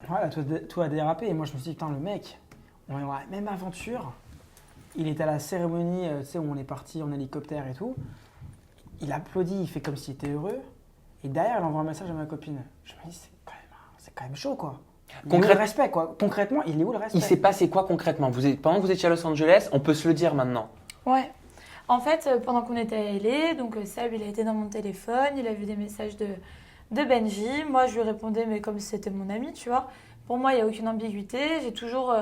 Voilà, tout a dérapé. Et moi, je me suis dit, putain, le mec, on est dans la même aventure. Il est à la cérémonie, tu sais, où on est parti en hélicoptère et tout. Il applaudit, il fait comme s'il était heureux. Et derrière, il envoie un message à ma copine. Je me dis, c'est quand même chaud, quoi. Il est où le respect, quoi. Concrètement, il est où le respect? Il s'est passé quoi concrètement? Pendant que vous étiez à Los Angeles, on peut se le dire maintenant. Ouais. En fait, pendant qu'on était à LA, donc Seb, il a été dans mon téléphone, il a vu des messages de Benji. Moi, je lui répondais, mais comme si c'était mon ami, tu vois. Pour moi, il n'y a aucune ambiguïté. J'ai toujours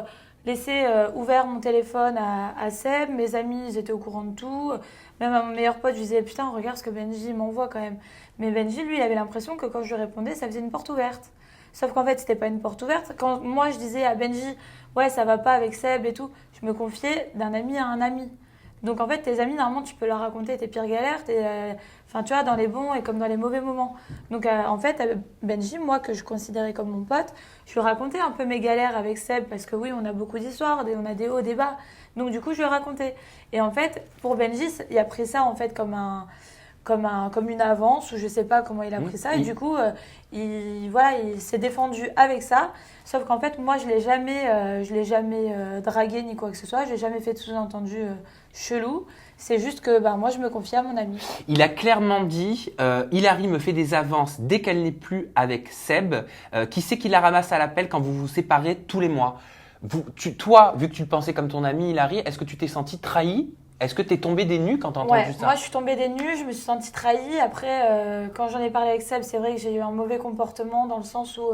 laissé ouvert mon téléphone à Seb. Mes amis, ils étaient au courant de tout. Même à mon meilleur pote, je lui disais, putain, regarde ce que Benji m'envoie quand même. Mais Benji, lui, il avait l'impression que quand je lui répondais, ça faisait une porte ouverte. Sauf qu'en fait, c'était pas une porte ouverte. Quand moi, je disais à Benji, ouais, ça va pas avec Seb et tout, je me confiais d'un ami à un ami. Donc en fait, tes amis, normalement, tu peux leur raconter tes pires galères, enfin, tu vois, dans les bons et comme dans les mauvais moments. Donc en fait, Benji, moi, que je considérais comme mon pote, je lui racontais un peu mes galères avec Seb, parce que oui, on a beaucoup d'histoires, on a des hauts, des bas. Donc du coup, je lui racontais. Et en fait, pour Benji, il a pris ça en fait comme une avance, ou je sais pas comment il a pris ça. Et du coup, il s'est défendu avec ça. Sauf qu'en fait, moi, je l'ai jamais dragué ni quoi que ce soit. Je n'ai jamais fait de sous-entendu chelou. C'est juste que moi, je me confie à mon ami. Il a clairement dit Hilary me fait des avances dès qu'elle n'est plus avec Seb. Qui c'est qui la ramasse à l'appel quand vous vous séparez tous les mois? Toi, vu que tu le pensais comme ton ami Hilary, est-ce que tu t'es senti trahi? Est-ce que tu es tombée des nues quand tu as entendu ça? Moi, je suis tombée des nues, je me suis sentie trahie. Après, quand j'en ai parlé avec Seb, c'est vrai que j'ai eu un mauvais comportement dans le sens où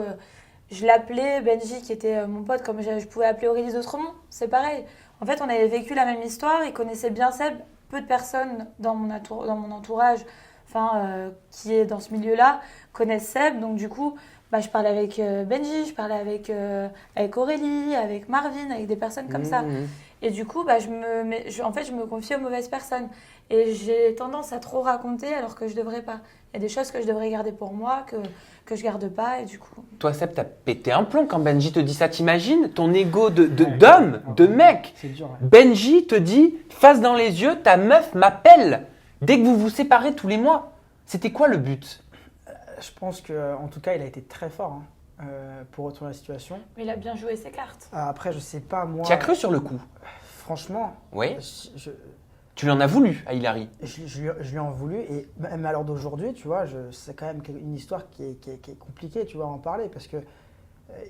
je l'appelais, Benji, qui était mon pote, comme je pouvais appeler Aurélie d'Autremont. C'est pareil. En fait, on avait vécu la même histoire, il connaissait bien Seb. Peu de personnes dans mon entourage, qui est dans ce milieu-là, connaissent Seb. Donc du coup, je parlais avec Benji, je parlais avec Aurélie, avec Marvin, avec des personnes comme ça. Et du coup, je me confie aux mauvaises personnes. Et j'ai tendance à trop raconter alors que je devrais pas. Il y a des choses que je devrais garder pour moi, que je garde pas, et du coup… Toi, Seb, t'as pété un plomb quand Benji te dit ça. T'imagines ton ego d'homme, de mec. C'est dur, ouais. Benji te dit, face dans les yeux, ta meuf m'appelle dès que vous vous séparez tous les mois. C'était quoi le but? Je pense qu'en tout cas, il a été très fort pour retourner la situation. Mais il a bien joué ses cartes. Après, je sais pas, moi… Tu as cru sur le coup? Franchement, Oui. Tu lui en as voulu à Hilary? Je lui en voulu, et même à l'heure d'aujourd'hui, tu vois, c'est quand même une histoire qui est compliquée, tu vois, à en parler, parce que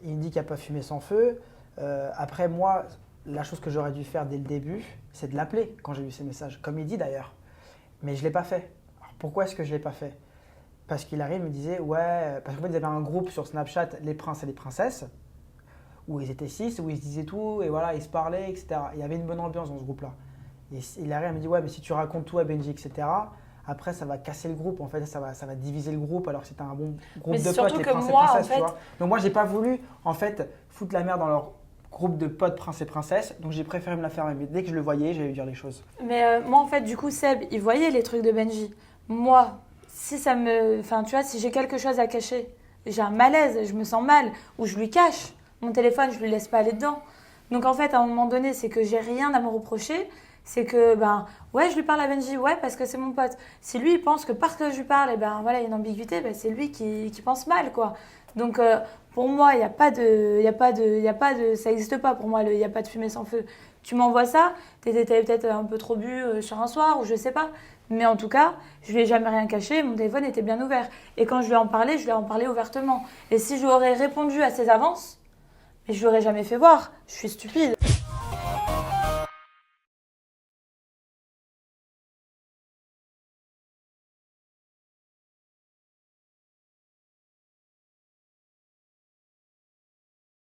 il dit qu'il n'a pas fumé sans feu. Après, moi, la chose que j'aurais dû faire dès le début, c'est de l'appeler quand j'ai vu ces messages, comme il dit d'ailleurs. Mais je ne l'ai pas fait. Alors, pourquoi est-ce que je ne l'ai pas fait? Parce qu'Hilary me disait, ouais, parce qu'en fait, ils avaient un groupe sur Snapchat, les princes et les princesses, où ils étaient 6, où ils se disaient tout, et voilà, ils se parlaient, etc. Il y avait une bonne ambiance dans ce groupe-là. Et Hilary me dit, ouais, mais si tu racontes tout à Benji, etc., après, ça va casser le groupe, en fait, ça va diviser le groupe, alors que c'était un bon groupe de potes, les princes et princesses, tu vois. Donc moi, j'ai pas voulu, en fait, foutre la merde dans leur groupe de potes princes et princesses, donc j'ai préféré me la fermer. Mais dès que je le voyais, j'allais lui dire les choses. Mais moi, en fait, du coup, Seb, il voyait les trucs de Benji. Moi, si si j'ai quelque chose à cacher, j'ai un malaise, je me sens mal, ou je lui cache mon téléphone, je lui laisse pas aller dedans. Donc en fait, à un moment donné, c'est que j'ai rien à me reprocher. C'est que, ouais, je lui parle à Benji, ouais, parce que c'est mon pote. Si lui, il pense que parce que je lui parle, il y a une ambiguïté, c'est lui qui pense mal, quoi. Donc, pour moi, ça n'existe pas pour moi, il n'y a pas de fumée sans feu. Tu m'envoies ça, t'avais peut-être un peu trop bu sur un soir, ou je sais pas. Mais en tout cas, je lui ai jamais rien caché, mon téléphone était bien ouvert. Et quand je lui ai en parlé, je lui ai en parlé ouvertement. Et si je lui aurais répondu à ses avances, mais je lui aurais jamais fait voir, je suis stupide.